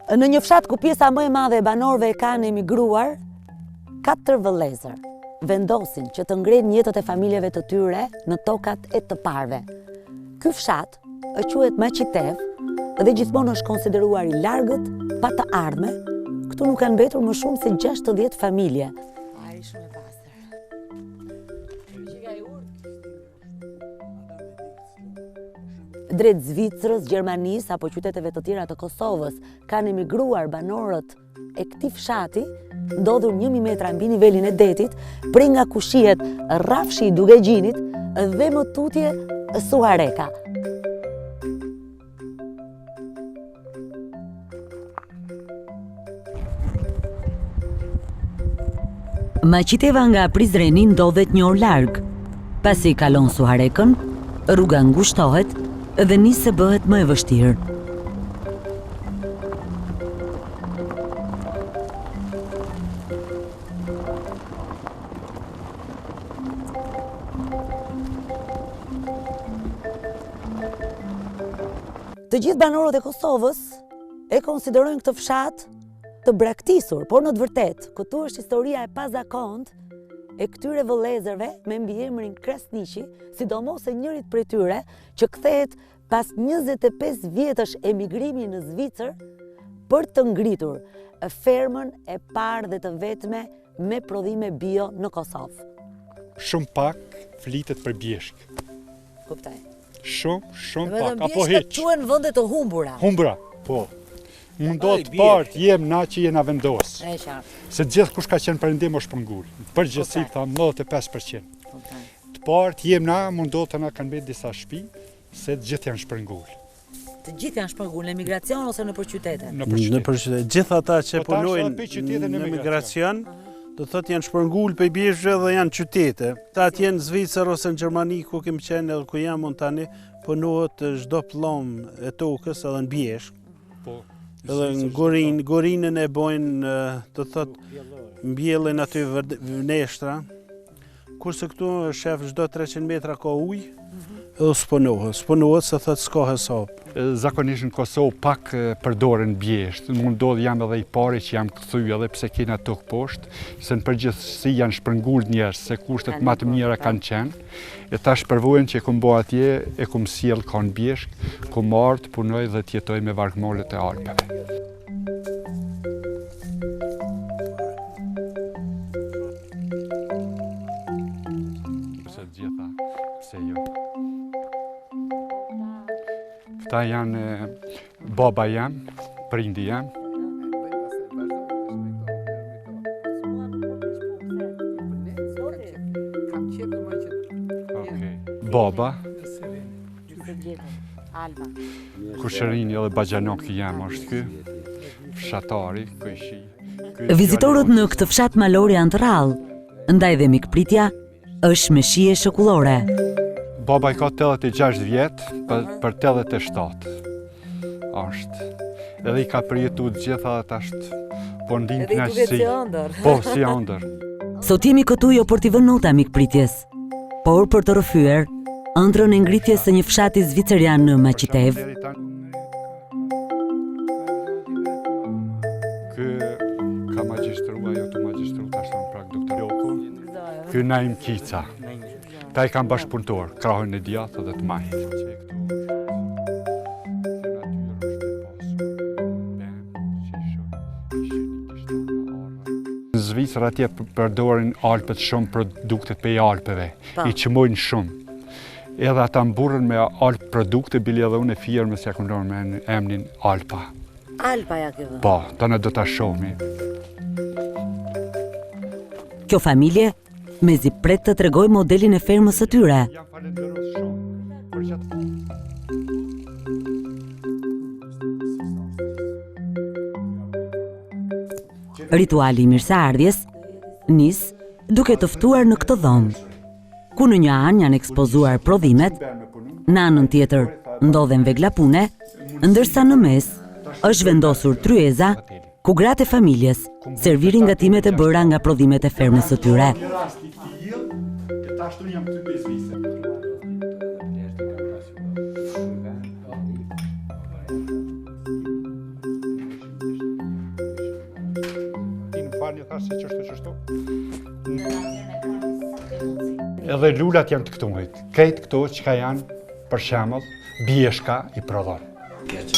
Në një fshat ku pjesa më e madhe e banorëve e kanë emigruar, 4 vëllezër vendosin që të ngrenë jetët e familjeve të tyre në tokat e të parve. Ky fshat quhet Maqitev dhe gjithmonë është konsideruar i largët, pa të ardhme. Këtu nuk kanë mbetur më shumë se 60 familje. Ajri shumë e pastër. Drejt Zvicrës, Gjermanisë apo qyteteve të tjera të Kosovës kanë emigruar banorët e këtij fshati, ndodhur 1000 metra mbi nivelin e detit, prej nga ku shihet rrafshi i Dugegjinit dhe më tutje Suareka. Maqiteva nga Prizreni ndodhet një orë larg. Pasi kalon Suharekën, rruga ngushtohet dhe nisë bëhet më e vështirë. Të gjithë banorët e Kosovës e konsiderojnë këtë fshat të braktisur, por në të vërtetë, këtu është historia e pazakont e këtyre vëllezërve me mbiemrin Krasniqi, sidomos e njërit prej tyre që kthehet pas 25 vjetësh emigrimi në Zvicër për të ngritur fermën e parë dhe të vetme me prodhime bio në Kosovë. Shumë pak flitet për bjeshk. Kuptoj. Shumë pak, apo hiç. Bjeshkët quhen vende të humbura. Humbura, po. Mundot partë jem na që jena vendos. E qartë. Se gjithë kush ka qenë perëndim është shpërngul. Përgjithësi thamë 95%. Të partë jem na, mundot të na kanë mbetë disa shtëpi, se të gjithë janë shpërngul. Të gjithë janë shpërngul në emigracion ose nëpër qytete? Nëpër qytete. Gjithë ata që punojnë në emigracion, do thotë janë shpërngul për bjeshkëve dhe janë qytete. Ta janë në Zvicër ose në Gjermani ku kemi qenë edhe ku jam unë tani, punohet çdo pllom e tokës edhe në bjeshk. Po. Edhe në gorinën e bojnë, do thotë, mbjellin aty vneshtra. Kurse këtu shef çdo 300 metra ka ujë, edhe s'punohet se thotë s'ka hesab. Zakonisht në Kosovë pak përdoren bjesht. Mundodh jam edhe i pari që jam kthy edhe pse kena tokë poshtë, se në përgjithësi janë shpërngul njerëz, se kushtet më të mira kanë qenë. E tash përvojën që e kum bë atje, e kum sjell kanë bjeshk, kum ardh, punoj dhe të jetoj me vargmolët e Alpeve. Pse jo? Këta janë baba jam, prindi jam. Baba. Kushërini edhe Baxhanoki jam është ky. Fshatari, këshi. Vizitorët në këtë fshat malor janë të rrallë, ndaj dhe mikpritja është me shije shokullore. Baba i ka 86 vjetë, për 87 është. Edhe i ka përjetu të gjitha dhe tashtë, po ndinë knaqësi. Po, si ëndër. Sot jemi këtu jo për t'i vënë nota mikpritjes, por për të rrëfyer ëndrrën e ngritjes së një fshati zvicerian në Maqitev. Ky ka magjistrua, jo të magjistru, tash në prak doktor Joko. Ky Naim Kica. Ta i kam bashkëpunëtor, krahën e djathtë dhe të majtë. Në Zvicër atje përdorin Alpët shumë produktet prej Alpeve, i çmojnë shumë. Edhe ata mburren me Alp produkte, bili edhe unë e firmës ja kam lënë me emrin Alpa. Alpa ja ke vënë? Po, tani do ta shohmi. Kjo familje mezi pret të tregoj modelin e fermës së tyre. Jam falenderos shumë për gjatë. Rituali i mirëseardhjes nis duke të ftuar në këtë dhomë, ku në një anë janë ekspozuar prodhimet, në anën tjetër ndodhen vegla pune, ndërsa në mes është vendosur tryeza ku gratë e familjes servirin gatimet e bëra nga prodhimet e fermës së tyre. ka si qështu. Edhe lullat janë të këtu mëjt. Këtë këto që ka janë, për shemëll, bjeshka i prodhon.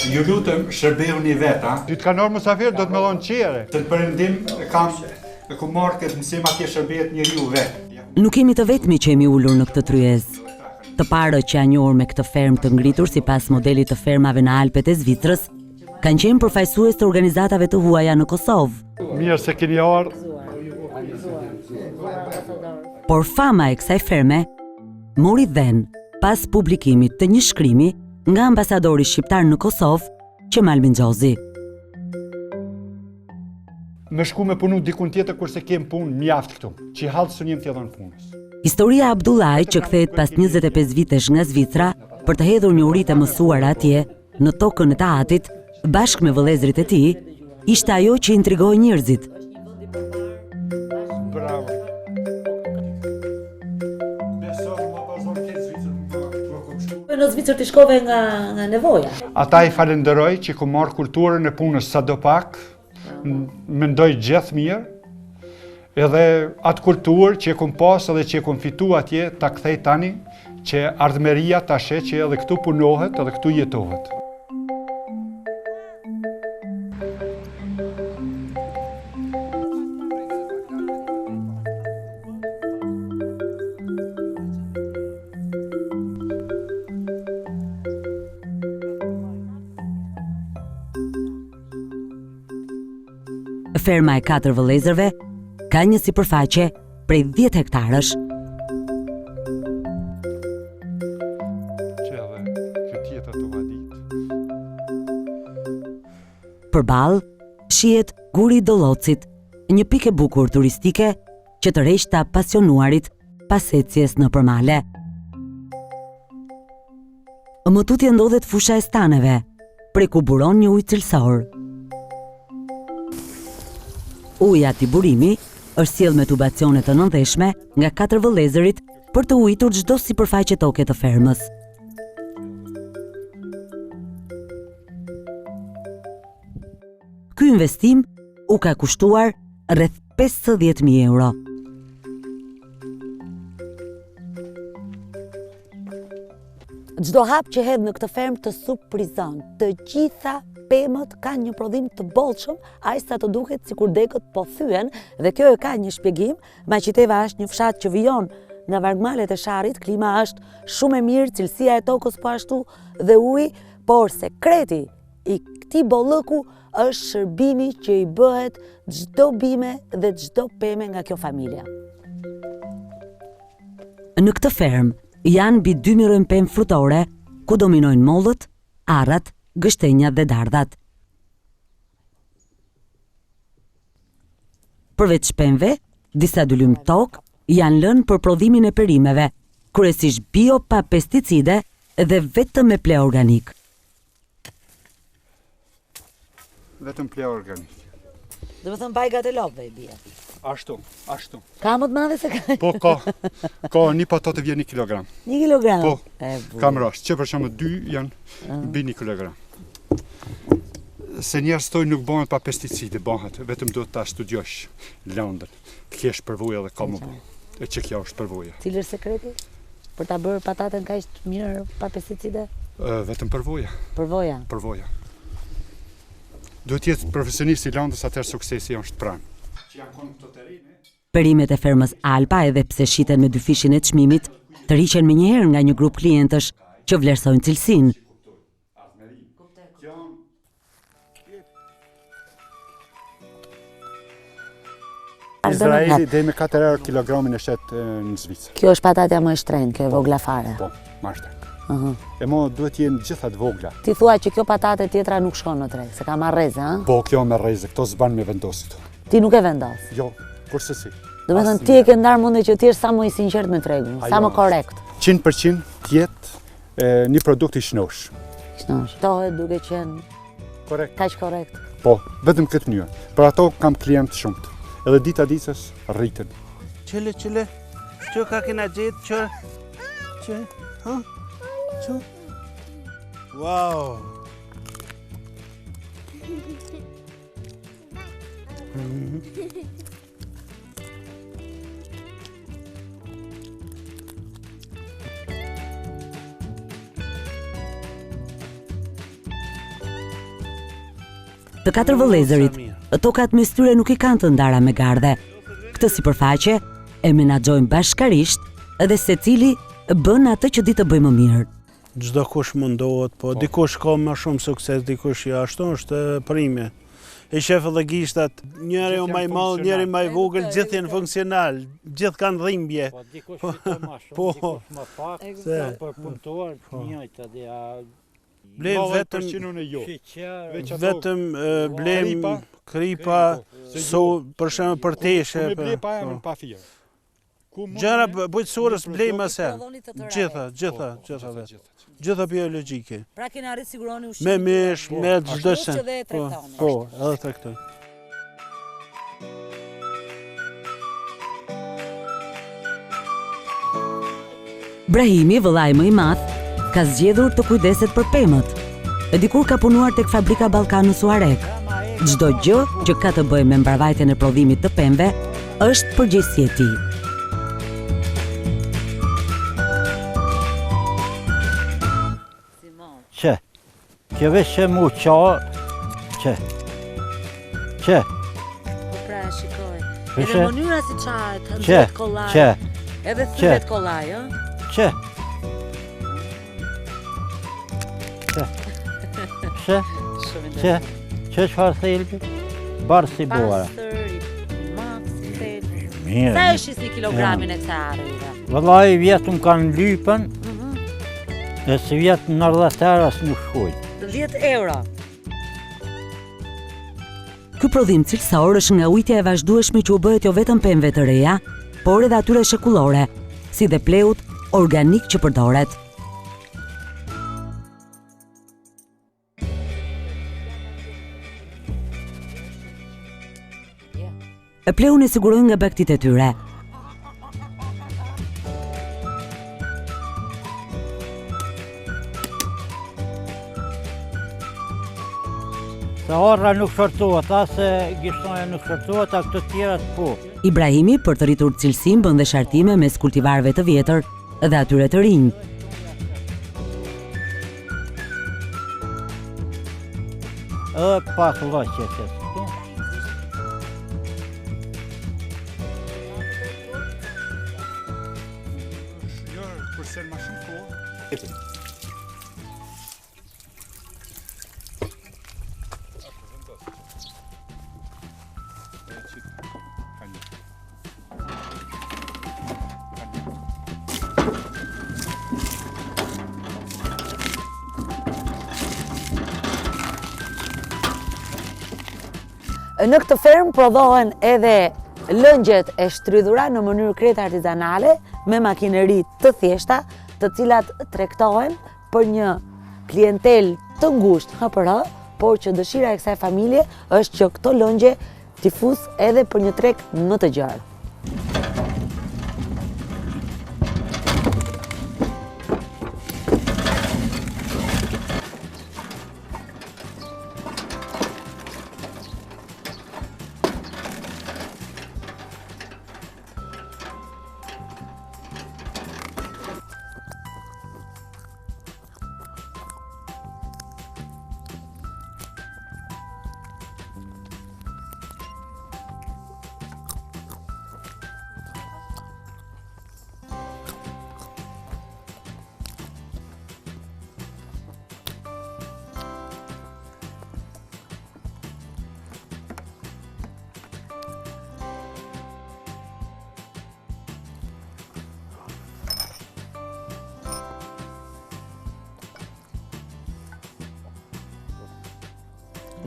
Ju lutëm shërbeu një veta. Ty të ka nërë musafir, do të me dhonë qere. Të të përëndim e ku marrë këtë mësim atje shërbet njëri u vetë. Nuk jemi të vetmi që jemi ullur në këtë tryez. Të parë që janë njohur me këtë fermë të ngritur sipas modelit të fermave në Alpet e Zvicrës, kanë qenë përfaqësues të organizatave të huaja në Kosovë. Mirë se keni ardhur. Por fama e kësaj ferme mori vend pas publikimit të një shkrimi nga ambasadori shqiptar në Kosovë, Qemal Mingjozi. Me shku me punu dikun tjetër kurse kem punë mjaft këtu, që halë së njëm tjetër në punës. Historia Abdullaj që kthehet pas 25 vitesh nga Zvicra për të hedhur një uri të mësuar atje në tokën e Taatit, bashkë me vëllezërit e tij, ishte ajo që intrigoi njerëzit. Bravo. Në Zvicër të shkove nga nevoja. Ata i falenderoj që ku marrë kulturën e punës sa do pak, mendoj gjithë mirë, edhe atë kulturë që e kom pas edhe që e kom fitu atje, ta kthej tani, që ardhmeria ta she që edhe këtu punohet edhe këtu jetohet. Ferma e 4 vëllezërve ka një sipërfaqe prej 10 hektarësh. Që edhe kjo tjetë të vadit. Përballë shihet Guri i Dollocit, një pikë e bukur turistike që të rreshta pasionuarit pas ecjes në përmale. Më tutje ndodhet fusha e staneve, prej ku buron një ujë cilësor. Uji i burimi është sjell me tubacione të nëndeshme nga 4 vëllezërit për të ujitur çdo sipërfaqe toke të fermës. Ky investim u ka kushtuar rreth 50.000 euro. Çdo hap që hedh në këtë fermë të surprizon. Të gjitha pemët kanë një prodhim të bollshëm, aq sa të duket sikur dekët po thyen, dhe kjo e ka një shpjegim. Maqiteva është një fshat që vijon nga vargmalet e Sharrit, klima është shumë e mirë, cilësia e tokës po ashtu dhe uji, por sekreti i këtij bollëku është shërbimi që i bëhet çdo bime dhe çdo peme nga kjo familja. Në këtë fermë janë mbi 2000 pemë frutore, ku dominojnë mollët, arrat, gështenjat dhe dardhat. Përveç pemëve, disa dylym tokë janë lënë për prodhimin e perimeve, kryesisht bio pa pesticide dhe vetëm me ple organik. Vetëm ple organik. Dhe më thënë bajgat e lopëve i bie. Ashtu. Ka më të madhe se ka? Po, ka një patate vjen 1 kilogram. 1 kilogram? Po, kam rast, që për shumë 2 janë mbi 1 kilogram. Se njerëz thojnë nuk bëhet pa pesticide, bëhet, vetëm duhet ta studiosh lëndën, të kesh përvojë edhe ka më bu. E që kjo është përvoja. Cili është sekreti? Për ta bërë pataten kaq mirë pa pesticide? Vetëm përvoja. Përvoja? Duhet jetë profesionist i lëndës, atëherë suksesi është pranë. Perimet e fermës Alpa, edhe pse shiten me dyfishin e çmimit, të riqen menjëherë nga një grup klientësh që vlerësojnë cilësinë. Izraeli dhe me 4 euro kilogramin e shet në Zvicër. Kjo është patatja më e shtrenjtë, kjo e vogla fare. Po, më shtrenjtë. E mo duhet jenë gjithat vogla. Ti thua që kjo patate tjetra nuk shkon në treg, se ka marrëze, ha? Po, kjo me rreze, këto s'ban me vendosit. Ti nuk e vendos? Jo, kurse si. Do me thënë ti e ke ndarë mundë që ti është sa më i sinqert me tregun, sa më korrekt. 100% tjetë një produkt i shnosh. Tohet duke qenë korrekt. Kaq korrekt. Po, vetëm këtë mënyrë. Për ato kam klient shumët. Edhe dita ditës rritën. Qële, që ka kena gjetë, që, ha? Që? Wow! Të 4 vëllezërit, tokat mes tyre nuk i kanë të ndara me gardhe. Këtë sipërfaqe e menaxhojnë bashkarisht edhe secili bën atë që di të bëjë më mirë. Çdo kush mundohet, po dikush ka më shumë sukses, dikush jo, ashtu është prime. E shef edhe gishtat, njëri më i madh, njëri më i vogël, gjithë janë funksional, gjithë kanë dhimbje. Po dikush fiton më shumë, dikush më pak, për punëtor, njëjtë dia. Blem vetëm blem kripa, për shembull për teshe. Gjëra bujqësorës blem asë. Gjitha biologjike. Pra keni arrit siguroni ushqimin. Me mish, me çdo gjë. Po, edhe tregtoj. Brahimi, vëllai më i madh, ka zgjedhur të kujdeset për pemët. E dikur ka punuar tek fabrika Ballkanu Suarek. Çdo gjë që ka të bëjë me mbarvajtjen e prodhimit të pemëve është përgjegjësi e tij. Që vesh mu qa, që. Po pra, shikoj. Edhe mënyra si qahet, Që. nxet kollaj. Edhe thyet kollaj, ë? Që. Që çfarë thelbi? Barë si buara. Mirë. Sa është 1 kilogramin e kësaj arëve? Vëllai vjetë më kanë lypën, e si vjetë në 90 eras nuk shkojnë. 10 euro. Ky prodhim cilësor është nga ujitja e vazhdueshme që u bëhet jo vetëm pemëve të reja, por edhe atyre shekullore, si dhe pleut organik që përdoret. E pleun e sigurojnë nga baktit e tyre. Se harra nuk shërtohet, se gishtoja nuk shërtohet, a këto tjerat po. Ibrahimi, për të rritur cilësinë, bën dhe shartime mes kultivarëve të vjetër dhe atyre të rinj. Edhe pak lloqe që këtu. Përse më shumë kohë. Në këtë fermë prodhohen edhe lëngjet e shtrydhura në mënyrë krejt artizanale me makineri të thjeshta, të cilat tregtohen për një klientel të ngushtë HPR, por që dëshira e kësaj familje është që këto lëngje t'i fusë edhe për një treg më të gjerë.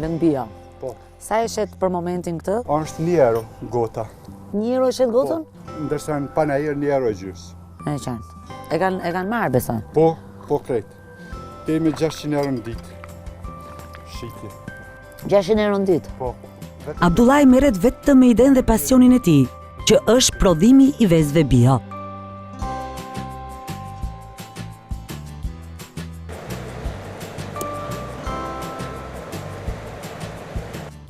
Lëngbia. Po. Sa e shet për momentin këtë? Është 1 euro gota. 1 euro e shet gotën? Ndërsa në panajër 1 euro e gjys. E qartë. E kanë marrë besoj? Po krejt. Kemi 600 euro në ditë. Shitje. 600 euro në ditë? Po. Abdullaj merret vetëm me idenë dhe pasionin e tij, që është prodhimi i vezëve bio.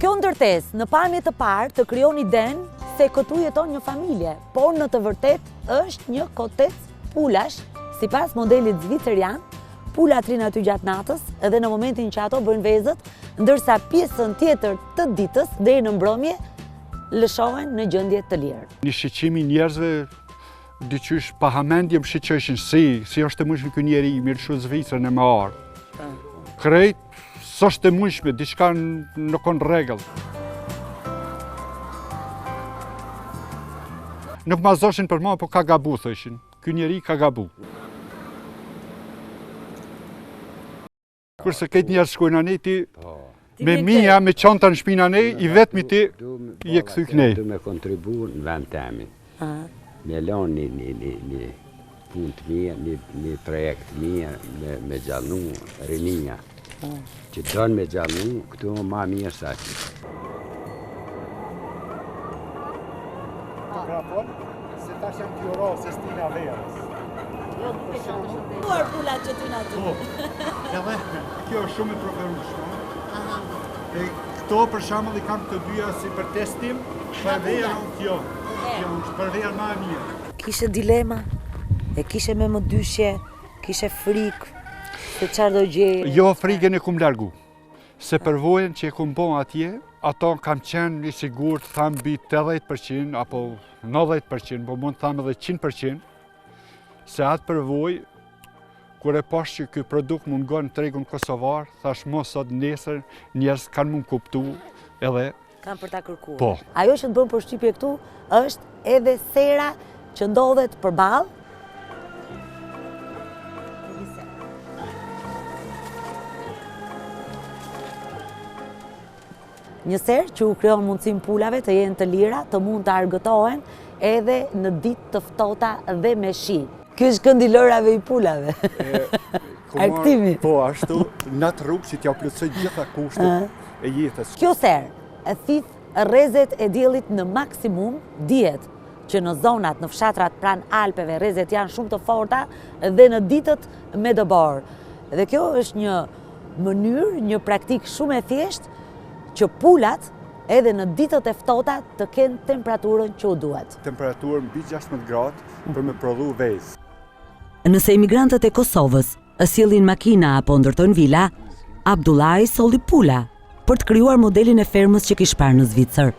Kjo ndërtesë në pamje të parë të krijon idenë se këtu jeton një familje, por në të vërtetë është një kotec pulash sipas modelit zvicerian, pulat rinë aty gjatë natës edhe në momentin që ato bëjnë vezët, ndërsa pjesën tjetër të ditës deri në mbrëmje lëshohen në gjendje të lirë. Një shiqimi njerëzve dyqysh pa hamendje më shiqeshin si është të mundshme ky njeri i mirë shu Zvicrën e me ardhë. Krejt, s'është të mundshme, diçka nuk ka rregull. Nuk ma zoshin për mua, po ka gabu, thëshin. Ky njeri ka gabu. Kurse këtë njerë shkojnë anej, ti me mija, me qanta në shpinë anej, i vetëmi ti i e këthy kënej. Du me kontribu në vend temi. Me lonë një punë të mirë, një projekt mirë, me gjallnu rinia. Që donë me gjallnu, këtu ma mirë sa që. Se ta shem kjo ro, se stina verës. Duar pulat që ty në aty. Edhe, kjo është shumë e preferueshme. E këto për shembull i kam të dyja si për testim, për verë kjo. Kjo është për verë më e mirë. Kishe dilema, e kishe me më dyshje, kishe frikë, se çfarë do gjej. Jo, frikën e kum largu. Se përvojën që e kum bo atje, ato kam qenë i sigurt, tham bi 80% apo 90%, po mund të tham edhe 100%, se atë përvoj, kur e pash që ky produkt mungon në tregun kosovar, thash mos sot nesër njerëz kanë mund kuptu edhe Kanë për ta kërkuar. po. Ajo që të bën përshtypje këtu është edhe sera që ndodhet përballë. Një serë që u krijon mundësim pulave të jenë të lira, të mund të argëtohen edhe në ditë të ftohta dhe me shi. Ky është këndi lërave i pulave. Argëtimi. Po, ashtu, në atë rrugë që t'ja plotësoj gjitha kushtet e jetës. Kjo serë e thith rrezet e diellit në maksimum, dihet që në zonat, në fshatrat pranë Alpeve, rrezet janë shumë të forta dhe në ditët me dëbor. Dhe kjo është një mënyrë, një praktik shumë e thjeshtë që pulat edhe në ditët e ftohta të kenë temperaturën që u duhet. Temperaturë mbi 16 gradë për me prodhu vezë. Nëse emigrantët e Kosovës sjellin makina apo ndërtojnë vila, Abdullahi solli pula për të krijuar modelin e fermës që kish parë në Zvicër.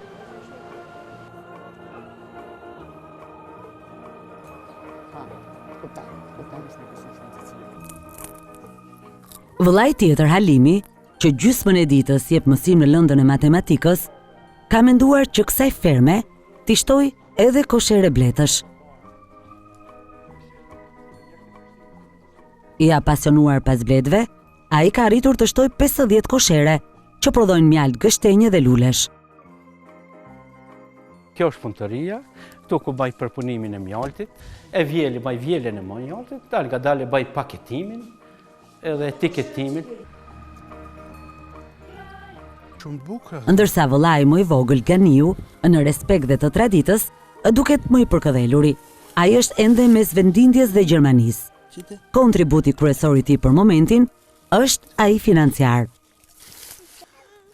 Vëllai tjetër Halimi, që gjysmën e ditës jep mësim në lëndën e matematikës, ka menduar që kësaj ferme t'i shtoj edhe koshere bletësh. I apasionuar pas bletëve, ai ka arritur të shtoj 50 koshere, që prodhojnë mjaltë gështenje dhe lulesh. Kjo është punëtoria, këtu ku baj përpunimin e mjaltit, e vjeli baj vjelen e mjaltit, dal nga dal e baj paketimin edhe etiketimin. Shumë bukur. Ndërsa vëllai më i vogël Ganiu, në respekt dhe të traditës, duket më i përkëdheluri. Ai është ende mes vendindjes dhe Gjermanisë. Kontributi kryesor i tij për momentin është ai financiar.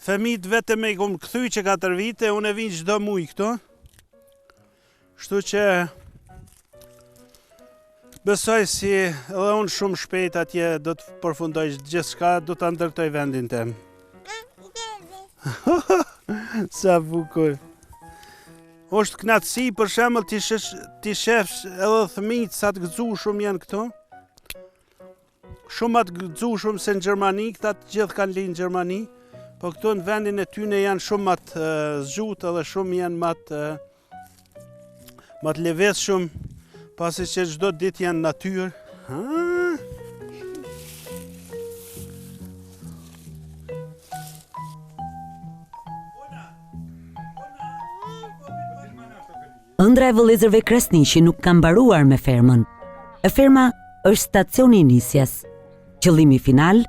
Fëmijët vetëm e kom kthy që 4 vite, unë e vin çdo muaj këtu. Kështu që besoj si edhe unë shumë shpejt atje do të përfundoj gjithçka, do ta ndërtoj vendin tim. Sa bukur. Është knatësi për shembull ti shefsh edhe fëmijët sa të gëzueshëm janë këtu. Shumë të gëzueshëm se në Gjermani, këta të gjithë kanë linë në Gjermani, po këtu në vendin e tyne janë shumë më të zgjutë edhe shumë janë më të leveshëm, pasi që çdo ditë janë natyrë. Ëndra e vëllezërve Kresniqi nuk ka mbaruar me fermën. Ferma është stacioni i nisjes. Qëllimi final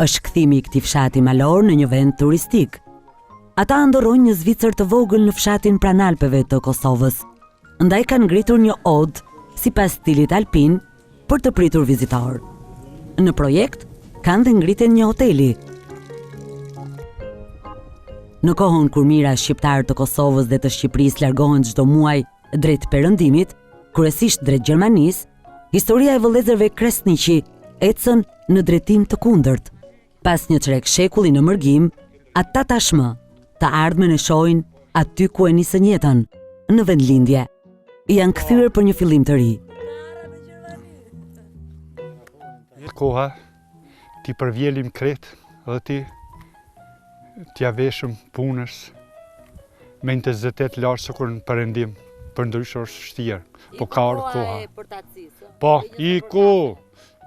është kthimi i këtij fshati malor në një vend turistik. Ata ndorrojnë një Zvicër të vogël në fshatin pranë Alpeve të Kosovës. Ndaj kanë ngritur një odë sipas stilit alpin për të pritur vizitor. Në projekt kanë dhe ngritën një hoteli. Në kohën kur mira shqiptarë të Kosovës dhe të Shqipërisë largohen çdo muaj drejt perëndimit, kryesisht drejt Gjermanisë, historia e vëllezërve Kresniqi ecën në drejtim të kundërt. Pas një çrek shekulli në mërgim, ata tashmë të ardhmen e shohin aty ku e nisën jetën, në vendlindje. Janë kthyer për një fillim të ri. Koha ti përvjelim kret dhe t'ja veshëm punës me intensitet lartë së kur në përëndim, për ndryshë është shtirë, po ka ardhë koha. Po,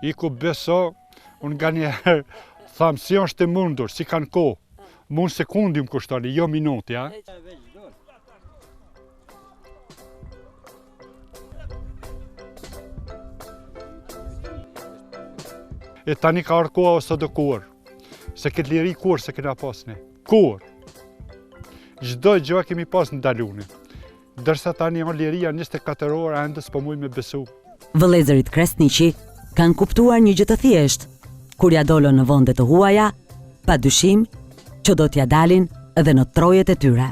iku beso, unë nga njerë, thamë, si është e mundur, si kanë kohë, mund sekundi më kushtoni, jo minuti, ja? E tani ka ardhë koha ose do kur, se këtë liri kur se këna pasni. Kur? Çdo gjë kemi pas në dalune. Dërsa tani o liria 24 orë endës po muj me besu. Vëllezërit Kresniqi kanë kuptuar një gjë të thjeshtë. Kur ja dolën në vende të huaja, pa dyshim që do t'ja dalin edhe në trojet e tyre.